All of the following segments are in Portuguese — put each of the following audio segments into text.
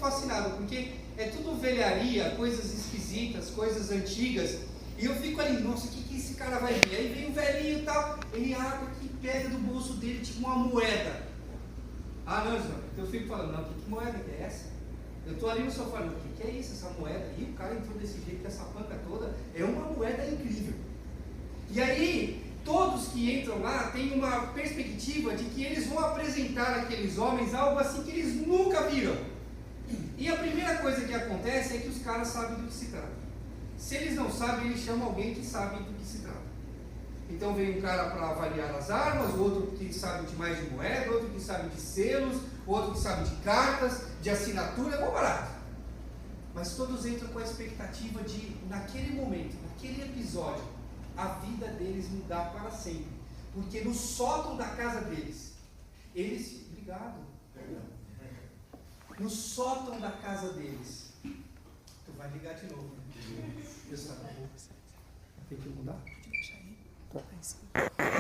fascinado, porque é tudo velharia, coisas esquisitas, coisas antigas, e eu fico ali, nossa, o que esse cara vai ver? Aí vem o velhinho e tal, ele abre aqui, pega do bolso dele tipo uma moeda. Ah, não, senhor, então eu fico falando, não, que moeda que é essa? Eu estou ali no sofá, o que é isso, essa moeda? E o cara entrou desse jeito, com essa panca toda, é uma moeda incrível. E aí, todos que entram lá têm uma perspectiva de que eles vão apresentar àqueles homens algo assim que eles nunca viram. E a primeira coisa que acontece é que os caras sabem do que se trata. Se eles não sabem, eles chamam alguém que sabe do que se trata. Então vem um cara para avaliar as armas, outro que sabe de mais de moeda, outro que sabe de selos, outro que sabe de cartas, de assinatura, é bom barato. Mas todos entram com a expectativa de, naquele momento, naquele episódio, a vida deles mudar para sempre. Porque no sótão da casa deles, eles... Obrigado. No sótão da casa deles. Tu vai ligar de novo. Tem que mudar?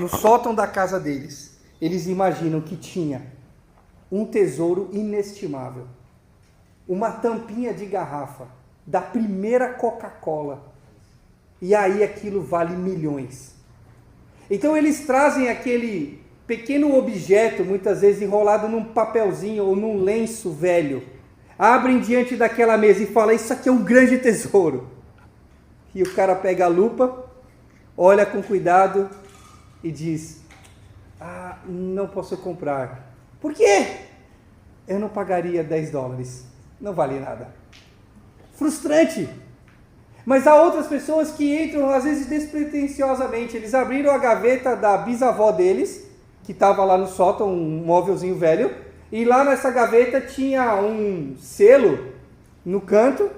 No sótão da casa deles, eles imaginam que tinha um tesouro inestimável. Uma tampinha de garrafa da primeira Coca-Cola. E aí aquilo vale milhões. Então eles trazem aquele pequeno objeto, muitas vezes enrolado num papelzinho ou num lenço velho. Abrem diante daquela mesa e falam, isso aqui é um grande tesouro. E o cara pega a lupa, olha com cuidado e diz, não posso comprar. Por quê? Eu não pagaria $10. Não vale nada. Frustrante. Mas há outras pessoas que entram, às vezes, despretensiosamente. Eles abriram a gaveta da bisavó deles, que estava lá no sótão, um móvelzinho velho, e lá nessa gaveta tinha um selo no canto,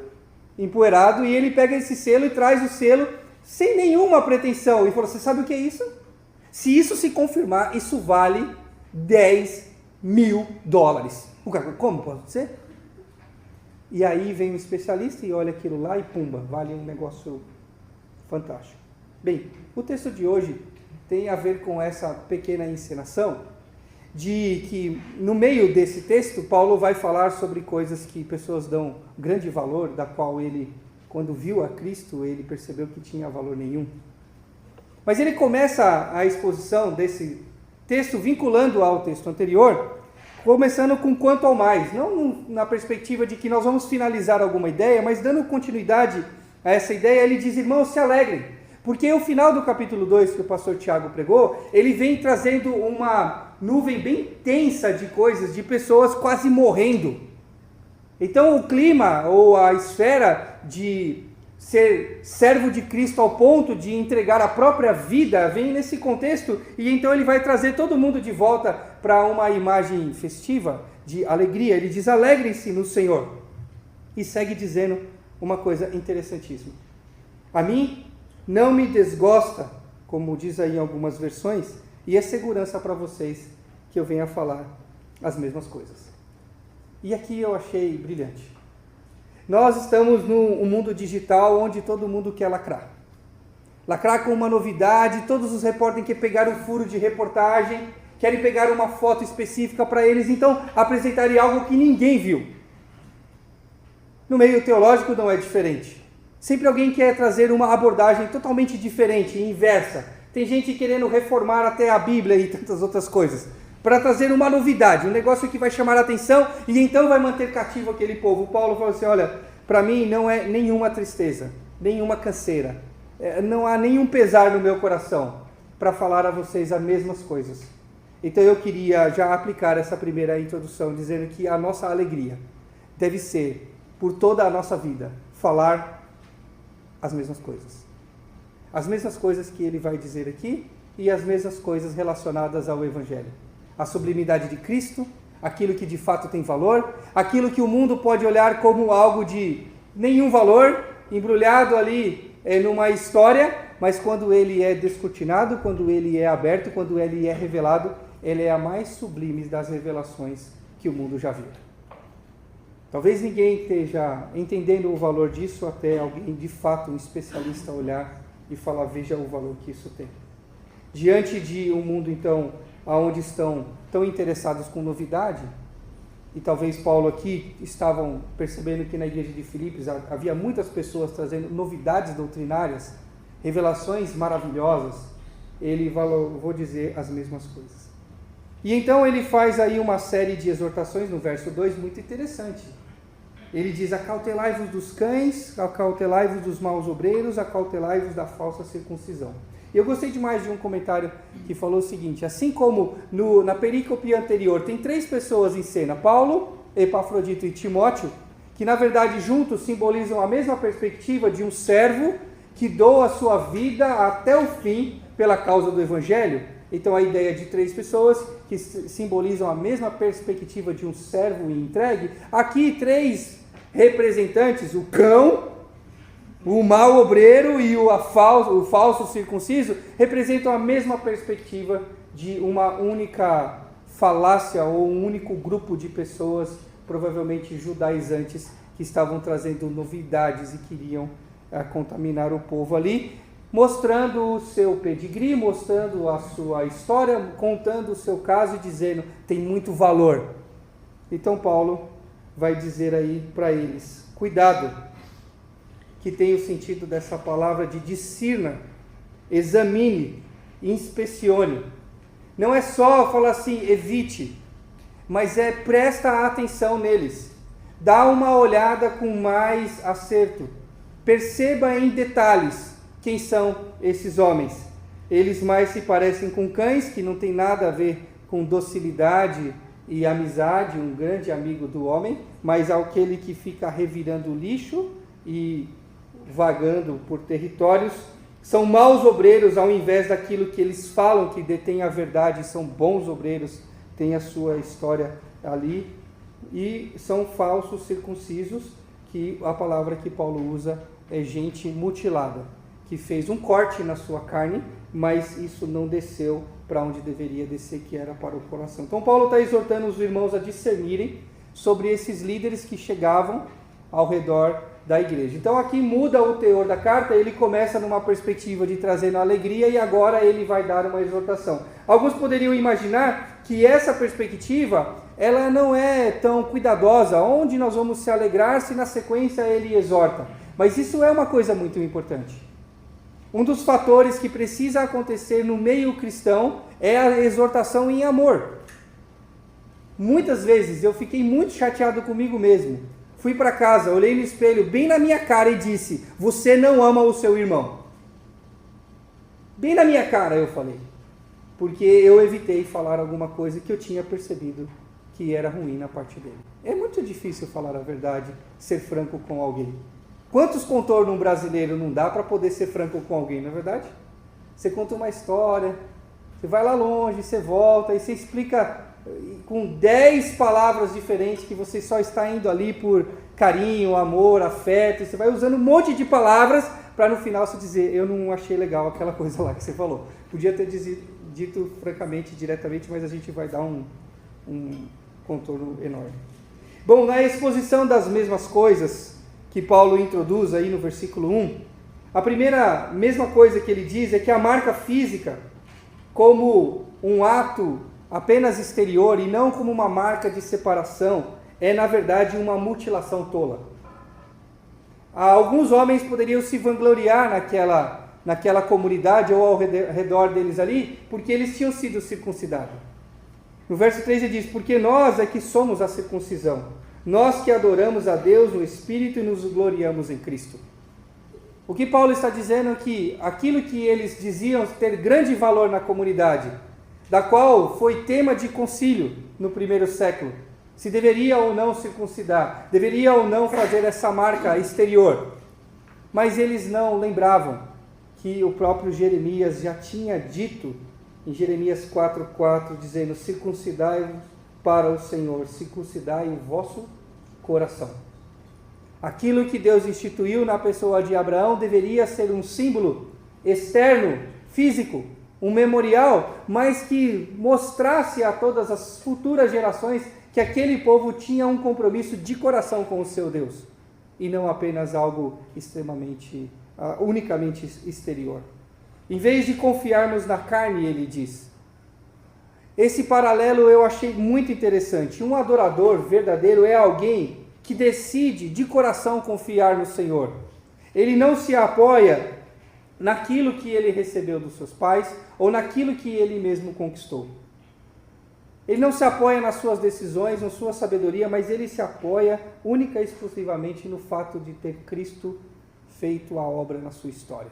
empoeirado, e ele pega esse selo e traz o selo sem nenhuma pretensão. E falou, você sabe o que é isso? Se isso se confirmar, isso vale $10.000. O cara, como pode ser? E aí vem um especialista e olha aquilo lá e pumba, vale um negócio fantástico. Bem, o texto de hoje tem a ver com essa pequena encenação de que no meio desse texto Paulo vai falar sobre coisas que pessoas dão grande valor, da qual ele, quando viu a Cristo, ele percebeu que tinha valor nenhum. Mas ele começa a exposição desse texto vinculando ao texto anterior, começando com quanto ao mais, não na perspectiva de que nós vamos finalizar alguma ideia, mas dando continuidade a essa ideia, ele diz, irmãos, se alegrem, porque o final do capítulo 2 que o pastor Tiago pregou, ele vem trazendo uma nuvem bem tensa de coisas, de pessoas quase morrendo. Então o clima ou a esfera de ser servo de Cristo ao ponto de entregar a própria vida vem nesse contexto, e então ele vai trazer todo mundo de volta para uma imagem festiva de alegria. Ele diz, alegrem-se no Senhor, e segue dizendo uma coisa interessantíssima. A mim não me desgosta, como diz aí em algumas versões, e é segurança para vocês que eu venha falar as mesmas coisas. E aqui eu achei brilhante. Nós estamos num mundo digital onde todo mundo quer lacrar. Lacrar com uma novidade, todos os repórteres querem pegar um furo de reportagem, querem pegar uma foto específica para eles, então apresentarem algo que ninguém viu. No meio teológico não é diferente. Sempre alguém quer trazer uma abordagem totalmente diferente, inversa. Tem gente querendo reformar até a Bíblia e tantas outras coisas, para trazer uma novidade, um negócio que vai chamar a atenção e então vai manter cativo aquele povo. O Paulo falou assim, olha, para mim não é nenhuma tristeza, nenhuma canseira, não há nenhum pesar no meu coração para falar a vocês as mesmas coisas. Então eu queria já aplicar essa primeira introdução, dizendo que a nossa alegria deve ser, por toda a nossa vida, falar as mesmas coisas. As mesmas coisas que ele vai dizer aqui e as mesmas coisas relacionadas ao Evangelho. A sublimidade de Cristo, aquilo que de fato tem valor, aquilo que o mundo pode olhar como algo de nenhum valor, embrulhado ali numa história, mas quando ele é descortinado, quando ele é aberto, quando ele é revelado, ele é a mais sublime das revelações que o mundo já viu. Talvez ninguém esteja entendendo o valor disso, até alguém de fato, um especialista, olhar e falar, veja o valor que isso tem. Diante de um mundo, então, onde estão tão interessados com novidade, e talvez Paulo aqui estavam percebendo que na igreja de Filipos havia muitas pessoas trazendo novidades doutrinárias, revelações maravilhosas, ele falou, vou dizer as mesmas coisas. E então ele faz aí uma série de exortações no verso 2 muito interessante. Ele diz: acautelai-vos dos cães, acautelai-vos dos maus obreiros, acautelai-vos da falsa circuncisão. E eu gostei demais de um comentário que falou o seguinte: assim como na perícope anterior tem 3 pessoas em cena, Paulo, Epafrodito e Timóteo, que na verdade juntos simbolizam a mesma perspectiva de um servo que doa a sua vida até o fim pela causa do Evangelho. Então a ideia de 3 pessoas que simbolizam a mesma perspectiva de um servo entregue. Aqui 3 representantes, o cão, o mau obreiro e o falso circunciso, representam a mesma perspectiva de uma única falácia ou um único grupo de pessoas, provavelmente judaizantes, que estavam trazendo novidades e queriam contaminar o povo ali, mostrando o seu pedigree, mostrando a sua história, contando o seu caso e dizendo, tem muito valor. Então Paulo vai dizer aí para eles, cuidado, que tem o sentido dessa palavra de discirna, examine, inspecione. Não é só falar assim, evite, mas presta atenção neles. Dá uma olhada com mais acerto. Perceba em detalhes quem são esses homens. Eles mais se parecem com cães, que não tem nada a ver com docilidade e amizade, um grande amigo do homem, mas aquele que fica revirando lixo e vagando por territórios. São maus obreiros ao invés daquilo que eles falam que detém a verdade, são bons obreiros, tem a sua história ali, e são falsos circuncisos, que a palavra que Paulo usa é gente mutilada, que fez um corte na sua carne, mas isso não desceu para onde deveria descer, que era para o coração. Então Paulo está exortando os irmãos a discernirem sobre esses líderes que chegavam ao redor da igreja. Então aqui muda o teor da carta, ele começa numa perspectiva de trazendo alegria e agora ele vai dar uma exortação. Alguns poderiam imaginar que essa perspectiva, ela não é tão cuidadosa, onde nós vamos se alegrar se na sequência ele exorta. Mas isso é uma coisa muito importante. Um dos fatores que precisa acontecer no meio cristão é a exortação em amor. Muitas vezes eu fiquei muito chateado comigo mesmo. Fui para casa, olhei no espelho bem na minha cara e disse, você não ama o seu irmão. Bem na minha cara eu falei. Porque eu evitei falar alguma coisa que eu tinha percebido que era ruim na parte dele. É muito difícil falar a verdade, ser franco com alguém. Quantos contornos um brasileiro não dá para poder ser franco com alguém, não é verdade? Você conta uma história, você vai lá longe, você volta e você explica com 10 palavras diferentes que você só está indo ali por carinho, amor, afeto, e você vai usando um monte de palavras para no final você dizer, eu não achei legal aquela coisa lá que você falou. Podia ter dito francamente, diretamente, mas a gente vai dar um contorno enorme. Bom, na exposição das mesmas coisas que Paulo introduz aí no versículo 1, a mesma coisa que ele diz é que a marca física, como um ato apenas exterior e não como uma marca de separação, é na verdade uma mutilação tola. Alguns homens poderiam se vangloriar naquela comunidade ou ao redor deles ali, porque eles tinham sido circuncidados. No verso 3 ele diz, porque nós é que somos a circuncisão, nós que adoramos a Deus no Espírito e nos gloriamos em Cristo. O que Paulo está dizendo é que aquilo que eles diziam ter grande valor na comunidade, da qual foi tema de concílio no primeiro século, se deveria ou não circuncidar, deveria ou não fazer essa marca exterior. Mas eles não lembravam que o próprio Jeremias já tinha dito, em Jeremias 4,4, dizendo, circuncidai-vos para o Senhor, circuncidai o vosso coração. Aquilo que Deus instituiu na pessoa de Abraão deveria ser um símbolo externo, físico, um memorial, mas que mostrasse a todas as futuras gerações que aquele povo tinha um compromisso de coração com o seu Deus, e não apenas algo unicamente exterior. Em vez de confiarmos na carne, ele diz, Esse paralelo eu achei muito interessante. Um adorador verdadeiro é alguém que decide de coração confiar no Senhor. Ele não se apoia naquilo que ele recebeu dos seus pais ou naquilo que ele mesmo conquistou. Ele não se apoia nas suas decisões, na sua sabedoria, mas ele se apoia única e exclusivamente no fato de ter Cristo feito a obra na sua história.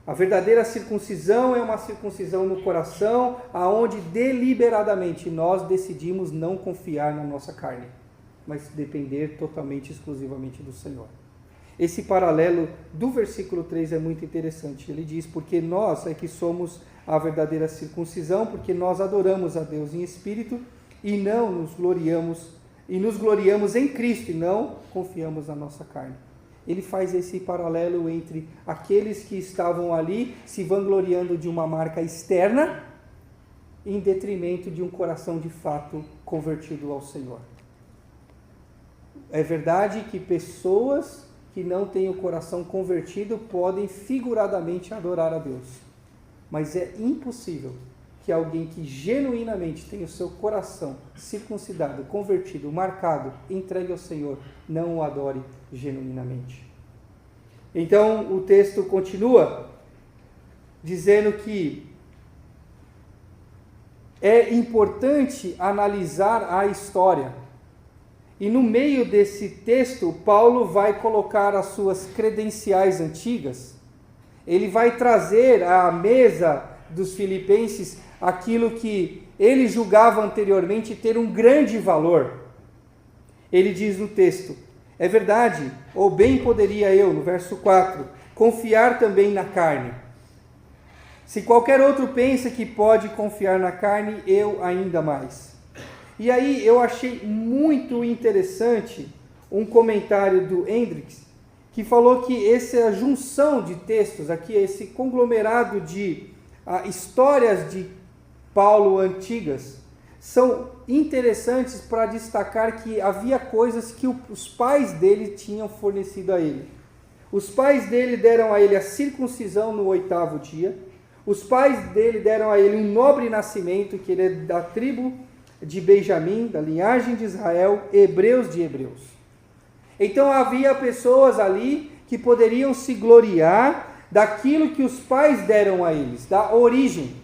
A verdadeira circuncisão é uma circuncisão no coração, aonde deliberadamente nós decidimos não confiar na nossa carne, mas depender totalmente, exclusivamente do Senhor. Esse paralelo do versículo 3 é muito interessante. Ele diz, porque nós é que somos a verdadeira circuncisão, porque nós adoramos a Deus em espírito e não nos gloriamos em Cristo e não confiamos na nossa carne. Ele faz esse paralelo entre aqueles que estavam ali se vangloriando de uma marca externa em detrimento de um coração de fato convertido ao Senhor. É verdade que pessoas que não têm o coração convertido podem figuradamente adorar a Deus, mas é impossível que alguém que genuinamente tem o seu coração circuncidado, convertido, marcado, entregue ao Senhor, não o adore genuinamente. Então o texto continua dizendo que é importante analisar a história. E no meio desse texto, Paulo vai colocar as suas credenciais antigas. Ele vai trazer à mesa dos filipenses aquilo que ele julgava anteriormente ter um grande valor. Ele diz no texto, é verdade, ou bem poderia eu, no verso 4, confiar também na carne. Se qualquer outro pensa que pode confiar na carne, eu ainda mais. E aí eu achei muito interessante um comentário do Hendricks, que falou que essa junção de textos aqui, esse conglomerado de histórias de Paulo antigas, são interessantes para destacar que havia coisas que os pais dele tinham fornecido a ele. Os pais dele deram a ele a circuncisão no 8º dia, os pais dele deram a ele um nobre nascimento, que ele é da tribo de Benjamim, da linhagem de Israel, hebreus de hebreus. Então havia pessoas ali que poderiam se gloriar daquilo que os pais deram a eles, da origem.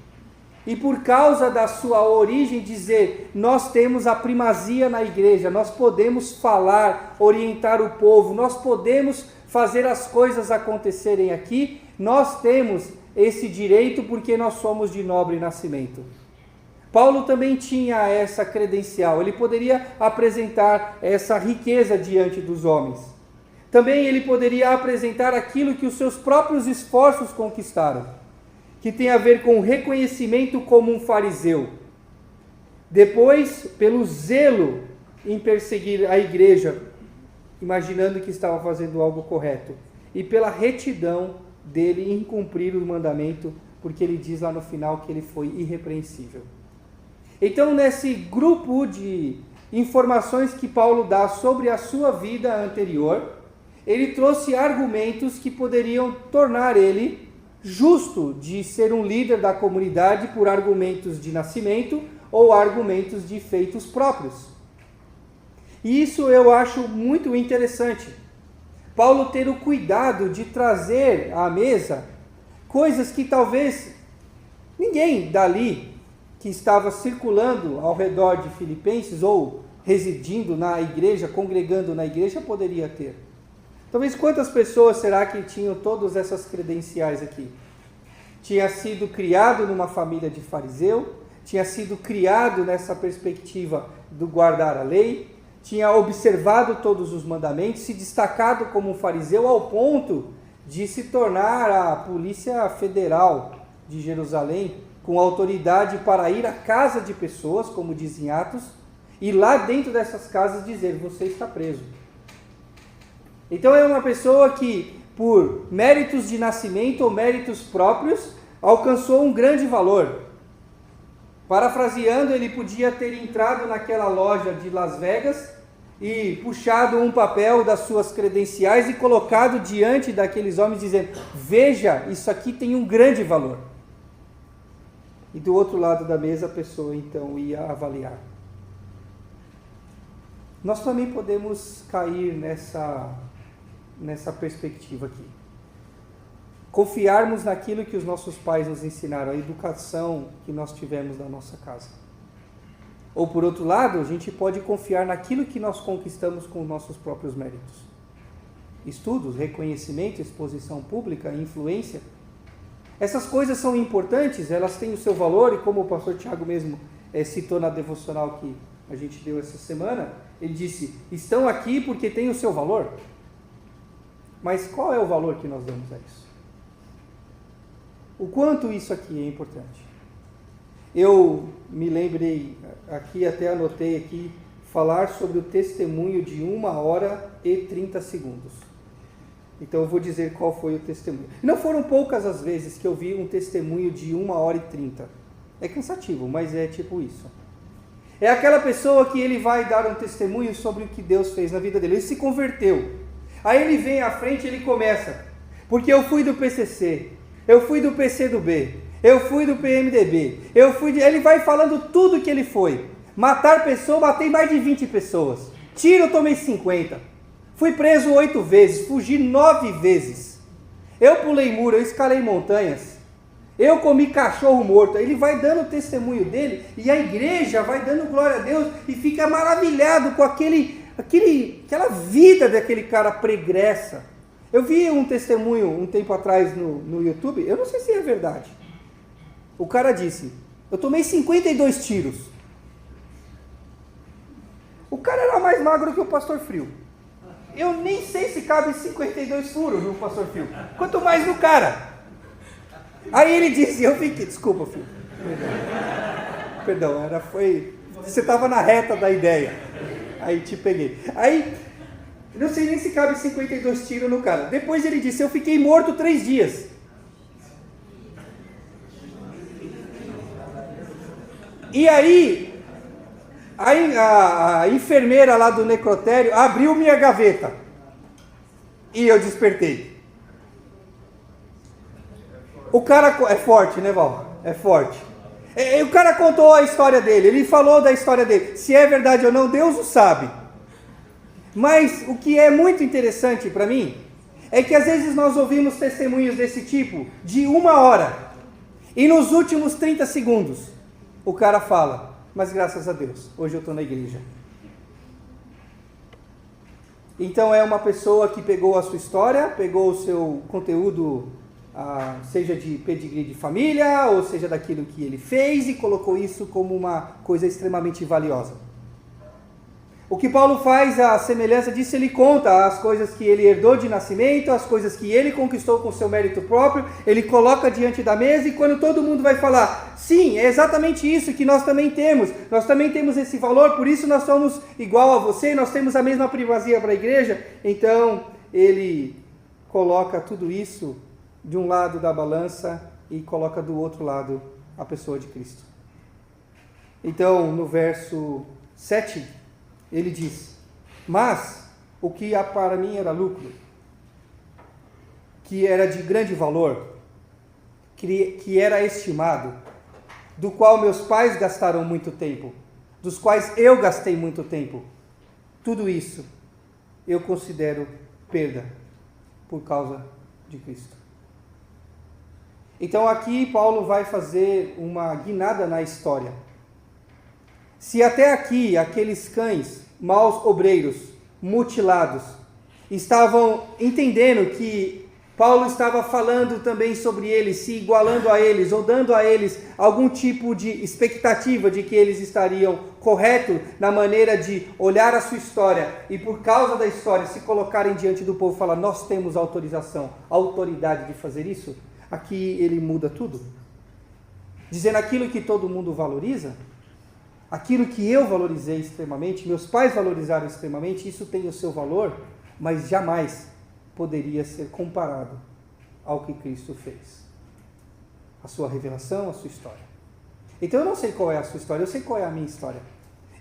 E por causa da sua origem dizer, nós temos a primazia na igreja, nós podemos falar, orientar o povo, nós podemos fazer as coisas acontecerem aqui, nós temos esse direito porque nós somos de nobre nascimento. Paulo também tinha essa credencial, ele poderia apresentar essa riqueza diante dos homens. Também ele poderia apresentar aquilo que os seus próprios esforços conquistaram, que tem a ver com o reconhecimento como um fariseu. Depois, pelo zelo em perseguir a igreja, imaginando que estava fazendo algo correto, e pela retidão dele em cumprir o mandamento, porque ele diz lá no final que ele foi irrepreensível. Então, nesse grupo de informações que Paulo dá sobre a sua vida anterior, ele trouxe argumentos que poderiam tornar ele justo de ser um líder da comunidade por argumentos de nascimento ou argumentos de feitos próprios. E isso eu acho muito interessante. Paulo ter o cuidado de trazer à mesa coisas que talvez ninguém dali que estava circulando ao redor de Filipenses ou residindo na igreja, congregando na igreja, poderia ter. Talvez quantas pessoas será que tinham todas essas credenciais aqui? Tinha sido criado numa família de fariseu, tinha sido criado nessa perspectiva do guardar a lei, tinha observado todos os mandamentos, se destacado como um fariseu ao ponto de se tornar a Polícia Federal de Jerusalém, com autoridade para ir à casa de pessoas, como diz em Atos, e lá dentro dessas casas dizer, você está preso. Então é uma pessoa que, por méritos de nascimento ou méritos próprios, alcançou um grande valor. Parafraseando, ele podia ter entrado naquela loja de Las Vegas e puxado um papel das suas credenciais e colocado diante daqueles homens dizendo, veja, isso aqui tem um grande valor. E do outro lado da mesa a pessoa então ia avaliar. Nós também podemos cair nessa perspectiva aqui. Confiarmos naquilo que os nossos pais nos ensinaram, a educação que nós tivemos na nossa casa. Ou por outro lado, a gente pode confiar naquilo que nós conquistamos com nossos próprios méritos. Estudos, reconhecimento, exposição pública, influência. Essas coisas são importantes, elas têm o seu valor, e como o pastor Tiago mesmo citou na devocional que a gente deu essa semana, ele disse, estão aqui porque têm o seu valor. Mas qual é o valor que nós damos a isso? O quanto isso aqui é importante? Eu me lembrei, aqui até anotei aqui, falar sobre o testemunho de 1 hora e 30 segundos. Então eu vou dizer qual foi o testemunho. Não foram poucas as vezes que eu vi um testemunho de 1 hora e 30. É cansativo, mas é tipo isso. É aquela pessoa que ele vai dar um testemunho sobre o que Deus fez na vida dele. Ele se converteu. Aí ele vem à frente e ele começa. Porque eu fui do PCC, eu fui do PCdoB, eu fui do PMDB, ele vai falando tudo que ele foi. Matar pessoa, matei mais de 20 pessoas. Tiro, eu tomei 50. Fui preso 8 vezes, fugi 9 vezes. Eu pulei muro, eu escalei montanhas. Eu comi cachorro morto. Ele vai dando o testemunho dele e a igreja vai dando glória a Deus e fica maravilhado com aquela vida daquele cara pregressa. Eu vi um testemunho um tempo atrás no YouTube, eu não sei se é verdade. O cara disse, eu tomei 52 tiros. O cara era mais magro que o pastor Frio. Eu nem sei se cabe 52 furos no pastor Frio. Quanto mais no cara. Aí ele disse, eu fiquei, desculpa, filho. Perdão, você estava na reta da ideia. Aí te peguei. Aí, não sei nem se cabe 52 tiros no cara. Depois ele disse, eu fiquei morto 3 dias. E aí a enfermeira lá do necrotério abriu minha gaveta. E eu despertei. O cara, é forte, né, Val? É forte. O cara contou a história dele, ele falou da história dele. Se é verdade ou não, Deus o sabe. Mas o que é muito interessante para mim, é que às vezes nós ouvimos testemunhos desse tipo, de 1 hora, e nos últimos 30 segundos, o cara fala, mas graças a Deus, hoje eu estou na igreja. Então é uma pessoa que pegou a sua história, pegou o seu conteúdo, seja de pedigree de família, ou seja daquilo que ele fez, e colocou isso como uma coisa extremamente valiosa. O que Paulo faz, a semelhança disso, ele conta as coisas que ele herdou de nascimento, as coisas que ele conquistou com seu mérito próprio, ele coloca diante da mesa, e quando todo mundo vai falar, sim, é exatamente isso que nós também temos esse valor, por isso nós somos igual a você, nós temos a mesma primazia para a igreja, então ele coloca tudo isso de um lado da balança e coloca do outro lado a pessoa de Cristo. Então, no verso 7, ele diz, mas o que para mim era lucro, que era de grande valor, que era estimado, do qual meus pais gastaram muito tempo, dos quais eu gastei muito tempo, tudo isso eu considero perda por causa de Cristo. Então aqui Paulo vai fazer uma guinada na história. Se até aqui aqueles cães, maus obreiros, mutilados, estavam entendendo que Paulo estava falando também sobre eles, se igualando a eles, ou dando a eles algum tipo de expectativa de que eles estariam corretos na maneira de olhar a sua história e por causa da história se colocarem diante do povo e falar, nós temos autorização, autoridade de fazer isso, aqui ele muda tudo. Dizendo aquilo que todo mundo valoriza, aquilo que eu valorizei extremamente, meus pais valorizaram extremamente, isso tem o seu valor, mas jamais poderia ser comparado ao que Cristo fez. A sua revelação, a sua história. Então eu não sei qual é a sua história, eu sei qual é a minha história.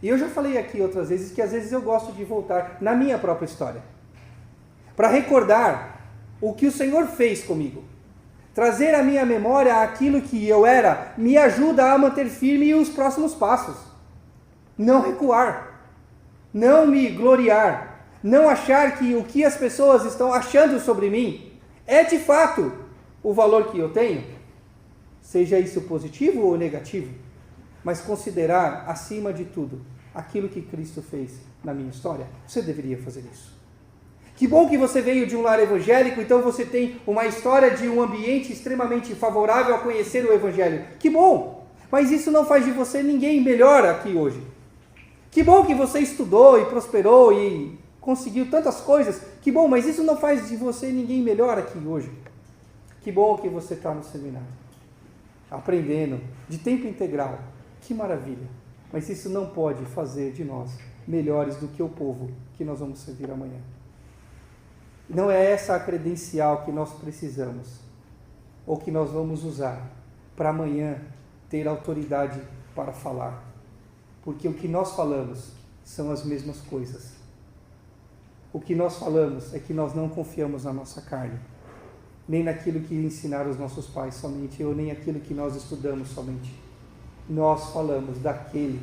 E eu já falei aqui outras vezes que às vezes eu gosto de voltar na minha própria história. Para recordar o que o Senhor fez comigo. Trazer à minha memória aquilo que eu era me ajuda a manter firme os próximos passos. Não recuar, não me gloriar, não achar que o que as pessoas estão achando sobre mim é de fato o valor que eu tenho, seja isso positivo ou negativo, mas considerar acima de tudo aquilo que Cristo fez na minha história. Você deveria fazer isso. Que bom que você veio de um lar evangélico, então você tem uma história de um ambiente extremamente favorável a conhecer o Evangelho. Que bom! Mas isso não faz de você ninguém melhor aqui hoje. Que bom que você estudou e prosperou e conseguiu tantas coisas. Que bom, mas isso não faz de você ninguém melhor aqui hoje. Que bom que você está no seminário, aprendendo de tempo integral. Que maravilha! Mas isso não pode fazer de nós melhores do que o povo que nós vamos servir amanhã. Não é essa a credencial que nós precisamos, ou que nós vamos usar para amanhã ter autoridade para falar. Porque o que nós falamos são as mesmas coisas. O que nós falamos é que nós não confiamos na nossa carne, nem naquilo que ensinaram os nossos pais somente, ou nem aquilo que nós estudamos somente. Nós falamos daquele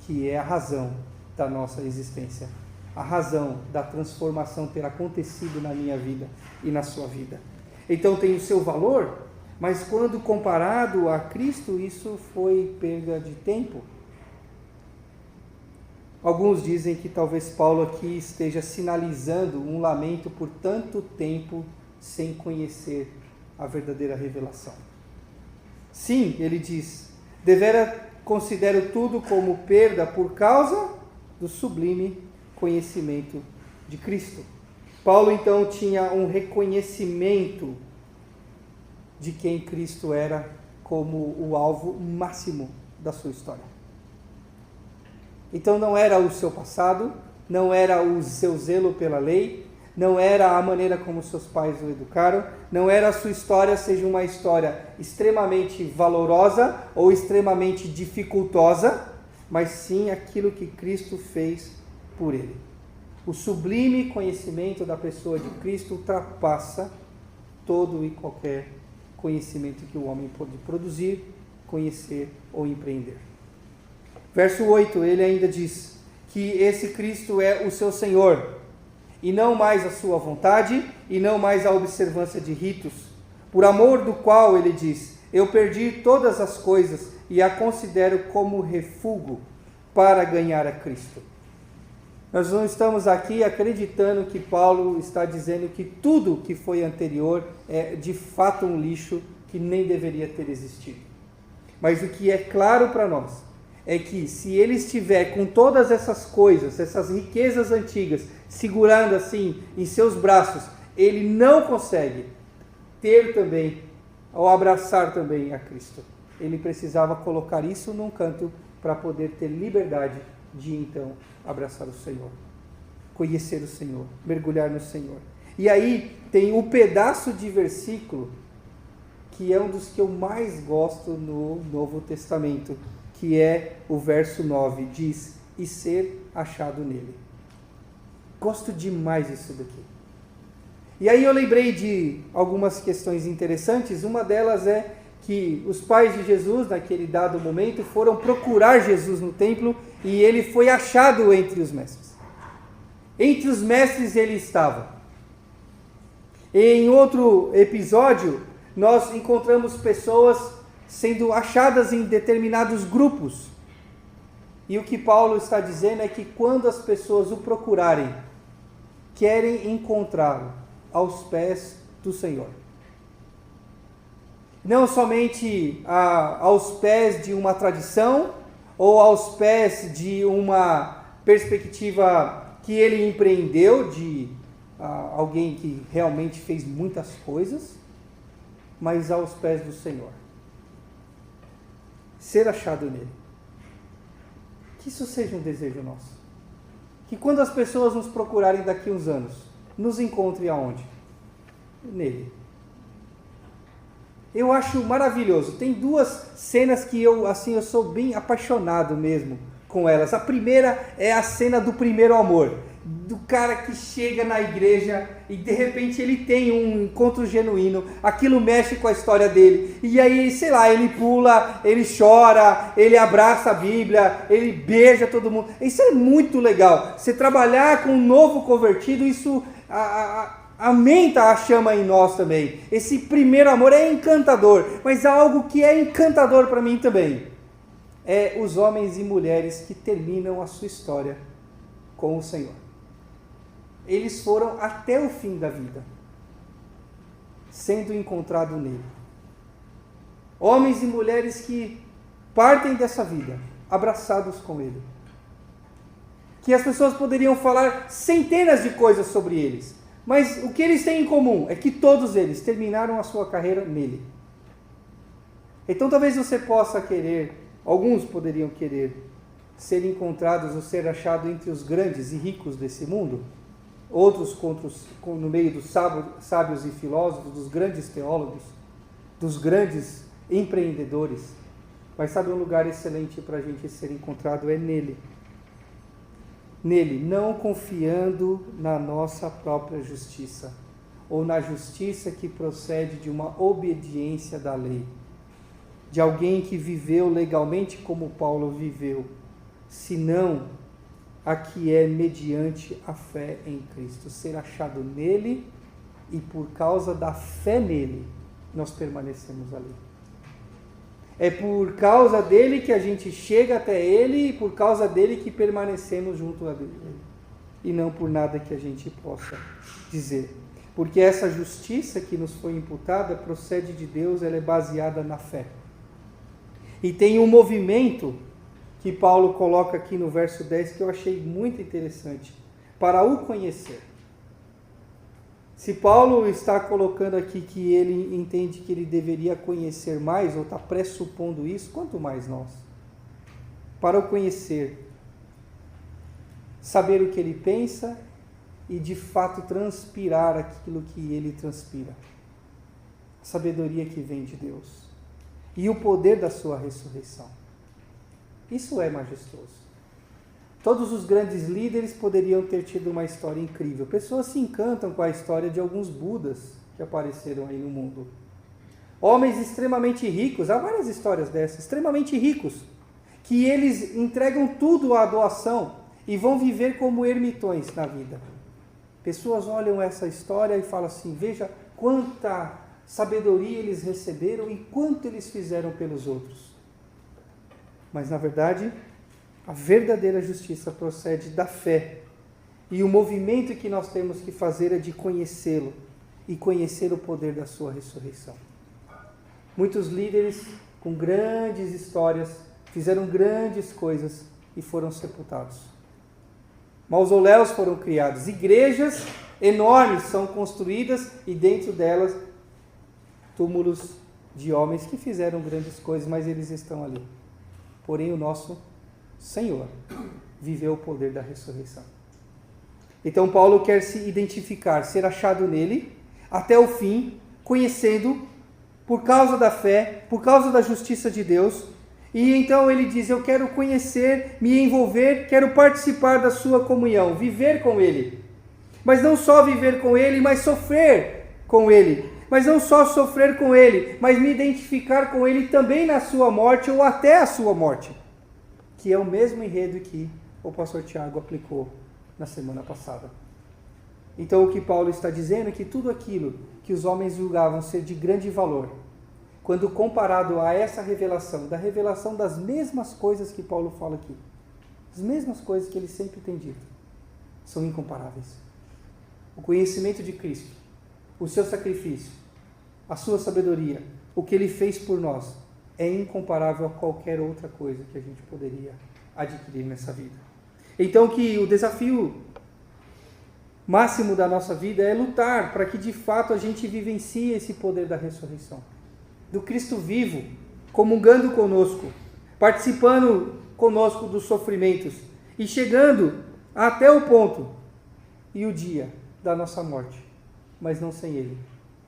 que é a razão da nossa existência. A razão da transformação ter acontecido na minha vida e na sua vida. Então tem o seu valor, mas quando comparado a Cristo, isso foi perda de tempo. Alguns dizem que talvez Paulo aqui esteja sinalizando um lamento por tanto tempo sem conhecer a verdadeira revelação. Sim, ele diz, devera considero tudo como perda por causa do sublime conhecimento de Cristo. Paulo então tinha um reconhecimento de quem Cristo era como o alvo máximo da sua história. Então não era o seu passado, não era o seu zelo pela lei, não era a maneira como seus pais o educaram, não era a sua história seja uma história extremamente valorosa ou extremamente dificultosa, mas sim aquilo que Cristo fez por ele. O sublime conhecimento da pessoa de Cristo ultrapassa todo e qualquer conhecimento que o homem pode produzir, conhecer ou empreender. Verso 8, ele ainda diz que esse Cristo é o seu Senhor, e não mais a sua vontade, e não mais a observância de ritos, por amor do qual, ele diz, eu perdi todas as coisas e a considero como refúgio para ganhar a Cristo. Nós não estamos aqui acreditando que Paulo está dizendo que tudo que foi anterior é de fato um lixo que nem deveria ter existido. Mas o que é claro para nós é que se ele estiver com todas essas coisas, essas riquezas antigas, segurando assim em seus braços, ele não consegue ter também, ou abraçar também a Cristo. Ele precisava colocar isso num canto para poder ter liberdade de então abraçar o Senhor, conhecer o Senhor, mergulhar no Senhor. E aí tem o pedaço de versículo que é um dos que eu mais gosto no Novo Testamento, que é o verso 9, diz, e ser achado nele. Gosto demais disso daqui. E aí eu lembrei de algumas questões interessantes, uma delas é que os pais de Jesus, naquele dado momento, foram procurar Jesus no templo e ele foi achado entre os mestres. Entre os mestres ele estava. Em outro episódio, nós encontramos pessoas sendo achadas em determinados grupos. E o que Paulo está dizendo é que quando as pessoas o procurarem, querem encontrá-lo aos pés do Senhor. Não somente aos pés de uma tradição ou aos pés de uma perspectiva que ele empreendeu, de alguém que realmente fez muitas coisas, mas aos pés do Senhor. Ser achado nele. Que isso seja um desejo nosso. Que quando as pessoas nos procurarem daqui uns anos, nos encontrem aonde? Nele. Eu acho maravilhoso. Tem duas cenas que eu sou bem apaixonado mesmo com elas. A primeira é a cena do primeiro amor, do cara que chega na igreja e de repente ele tem um encontro genuíno, aquilo mexe com a história dele, e aí, sei lá, ele pula, ele chora, ele abraça a Bíblia, ele beija todo mundo. Isso é muito legal. Você trabalhar com um novo convertido, isso aumenta a chama em nós também. Esse primeiro amor é encantador, mas há algo que é encantador para mim também. É os homens e mulheres que terminam a sua história com o Senhor. Eles foram até o fim da vida, sendo encontrados nele. Homens e mulheres que partem dessa vida, abraçados com ele. Que as pessoas poderiam falar centenas de coisas sobre eles, mas o que eles têm em comum é que todos eles terminaram a sua carreira nele. Então talvez você possa querer, alguns poderiam querer, ser encontrados ou ser achados entre os grandes e ricos desse mundo, outros no meio dos sábios e filósofos, dos grandes teólogos, dos grandes empreendedores. Mas sabe, um lugar excelente para a gente ser encontrado é nele. Nele, não confiando na nossa própria justiça, ou na justiça que procede de uma obediência da lei, de alguém que viveu legalmente como Paulo viveu, senão a que é mediante a fé em Cristo, ser achado nele, e por causa da fé nele, nós permanecemos ali. É por causa dele que a gente chega até ele, e por causa dele que permanecemos junto a ele, e não por nada que a gente possa dizer. Porque essa justiça que nos foi imputada procede de Deus, ela é baseada na fé. E tem um movimento que Paulo coloca aqui no verso 10, que eu achei muito interessante, para o conhecer. Se Paulo está colocando aqui que ele entende que ele deveria conhecer mais, ou está pressupondo isso, quanto mais nós. Para o conhecer, saber o que ele pensa e de fato transpirar aquilo que ele transpira. A sabedoria que vem de Deus. E o poder da sua ressurreição. Isso é majestoso. Todos os grandes líderes poderiam ter tido uma história incrível. Pessoas se encantam com a história de alguns Budas que apareceram aí no mundo. Homens extremamente ricos, há várias histórias dessas, extremamente ricos, que eles entregam tudo à doação e vão viver como ermitões na vida. Pessoas olham essa história e falam assim, veja quanta sabedoria eles receberam e quanto eles fizeram pelos outros. Mas, na verdade, a verdadeira justiça procede da fé. E o movimento que nós temos que fazer é de conhecê-lo e conhecer o poder da sua ressurreição. Muitos líderes com grandes histórias fizeram grandes coisas e foram sepultados. Mausoléus foram criados, igrejas enormes são construídas e dentro delas túmulos de homens que fizeram grandes coisas, mas eles estão ali. Porém, o nosso Senhor viveu o poder da ressurreição. Então, Paulo quer se identificar, ser achado nele, até o fim, conhecendo, por causa da fé, por causa da justiça de Deus. E então ele diz, eu quero conhecer, me envolver, quero participar da sua comunhão, viver com ele. Mas não só viver com ele, mas sofrer com ele. Mas não só sofrer com ele, mas me identificar com ele também na sua morte ou até a sua morte. Que é o mesmo enredo que o pastor Tiago aplicou na semana passada. Então o que Paulo está dizendo é que tudo aquilo que os homens julgavam ser de grande valor, quando comparado a essa revelação, da revelação das mesmas coisas que Paulo fala aqui, as mesmas coisas que ele sempre tem dito, são incomparáveis. O conhecimento de Cristo, o seu sacrifício, a sua sabedoria, o que ele fez por nós, é incomparável a qualquer outra coisa que a gente poderia adquirir nessa vida. Então que o desafio máximo da nossa vida é lutar para que de fato a gente vivencie esse poder da ressurreição. Do Cristo vivo, comungando conosco, participando conosco dos sofrimentos e chegando até o ponto e o dia da nossa morte, mas não sem Ele,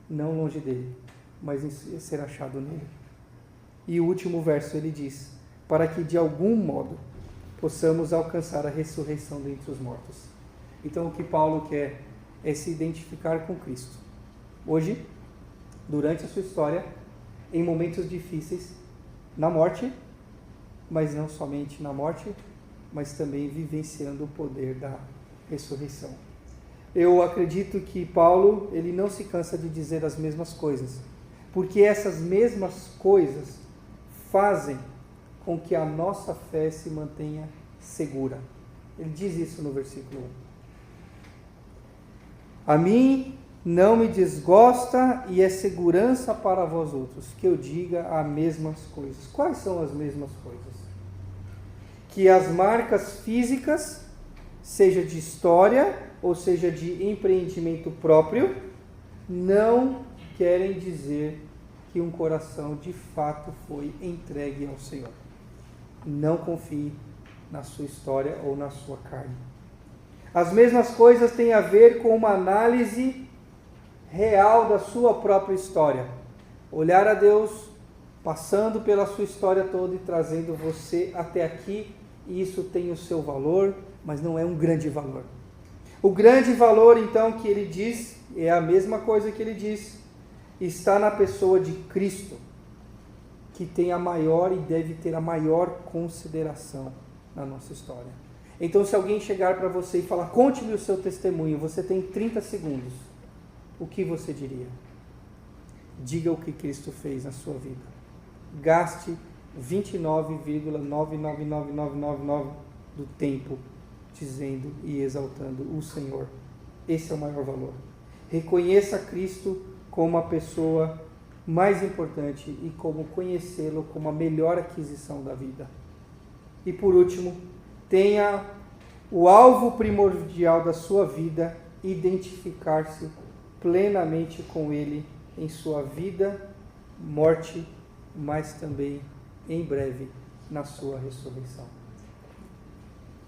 não longe dele, mas em ser achado nele. E o último verso ele diz, para que de algum modo possamos alcançar a ressurreição dentre os mortos. Então o que Paulo quer é se identificar com Cristo. Hoje, durante a sua história, em momentos difíceis, na morte, mas não somente na morte, mas também vivenciando o poder da ressurreição. Eu acredito que Paulo, ele não se cansa de dizer as mesmas coisas, porque essas mesmas coisas fazem com que a nossa fé se mantenha segura. Ele diz isso no versículo 1. A mim não me desgosta e é segurança para vós outros que eu diga as mesmas coisas. Quais são as mesmas coisas? Que as marcas físicas, seja de história ou seja de empreendimento próprio, não querem dizer que um coração de fato foi entregue ao Senhor. Não confie na sua história ou na sua carne. As mesmas coisas têm a ver com uma análise real da sua própria história. Olhar a Deus passando pela sua história toda e trazendo você até aqui, e isso tem o seu valor, mas não é um grande valor. O grande valor, então, que ele diz, é a mesma coisa que ele diz, está na pessoa de Cristo, que tem a maior e deve ter a maior consideração na nossa história. Então, se alguém chegar para você e falar, conte-me o seu testemunho, você tem 30 segundos, o que você diria? Diga o que Cristo fez na sua vida. Gaste 29,999999 do tempo dizendo e exaltando o Senhor. Esse é o maior valor. Reconheça Cristo como a pessoa mais importante e como conhecê-lo como a melhor aquisição da vida. E por último, tenha o alvo primordial da sua vida, identificar-se plenamente com Ele em sua vida, morte, mas também em breve na sua ressurreição.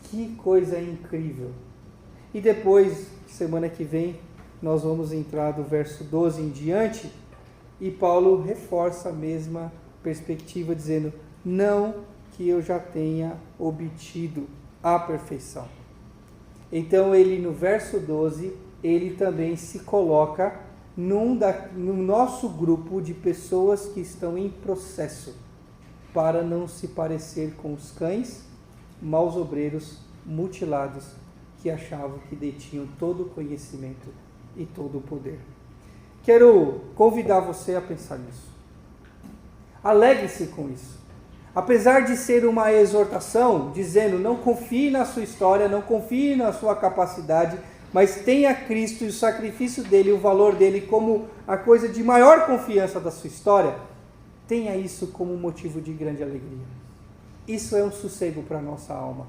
Que coisa incrível! E depois, semana que vem, nós vamos entrar do verso 12 em diante, e Paulo reforça a mesma perspectiva, dizendo, não que eu já tenha obtido a perfeição. Então ele, no verso 12, ele também se coloca no nosso grupo de pessoas que estão em processo, para não se parecer com os cães, maus obreiros, mutilados, que achavam que detinham todo o conhecimento e todo o poder. Quero convidar você a pensar nisso. Alegre-se com isso. Apesar de ser uma exortação, dizendo, não confie na sua história, não confie na sua capacidade, mas tenha Cristo e o sacrifício dele, o valor dele como a coisa de maior confiança da sua história, tenha isso como motivo de grande alegria. Isso é um sossego para a nossa alma.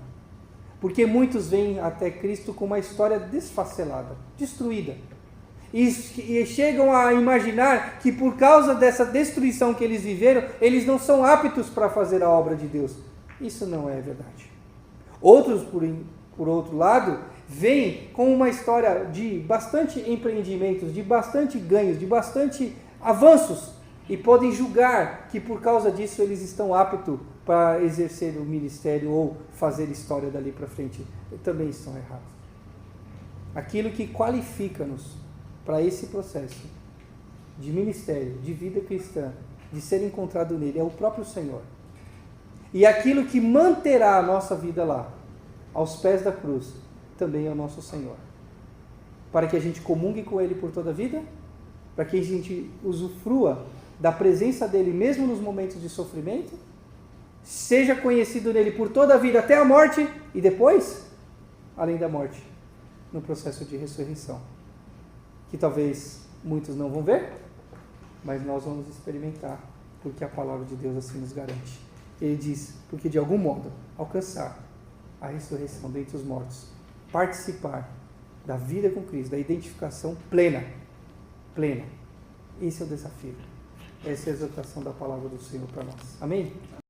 Porque muitos vêm até Cristo com uma história desfacelada, destruída. E chegam a imaginar que por causa dessa destruição que eles viveram, eles não são aptos para fazer a obra de Deus. Isso não é verdade. Outros, por outro lado, vêm com uma história de bastante empreendimentos, de bastante ganhos, de bastante avanços, e podem julgar que por causa disso eles estão aptos para exercer o ministério ou fazer história dali para frente. Também estão errados. Aquilo que qualifica-nos para esse processo de ministério, de vida cristã, de ser encontrado nele, é o próprio Senhor. E aquilo que manterá a nossa vida lá, aos pés da cruz, também é o nosso Senhor. Para que a gente comungue com Ele por toda a vida, para que a gente usufrua da presença dEle mesmo nos momentos de sofrimento, seja conhecido nele por toda a vida até a morte e depois, além da morte, no processo de ressurreição. Que talvez muitos não vão ver, mas nós vamos experimentar, porque a palavra de Deus assim nos garante. Ele diz, porque de algum modo alcançar a ressurreição dentre os mortos, participar da vida com Cristo, da identificação plena. Esse é o desafio. Essa é a exortação da palavra do Senhor para nós. Amém?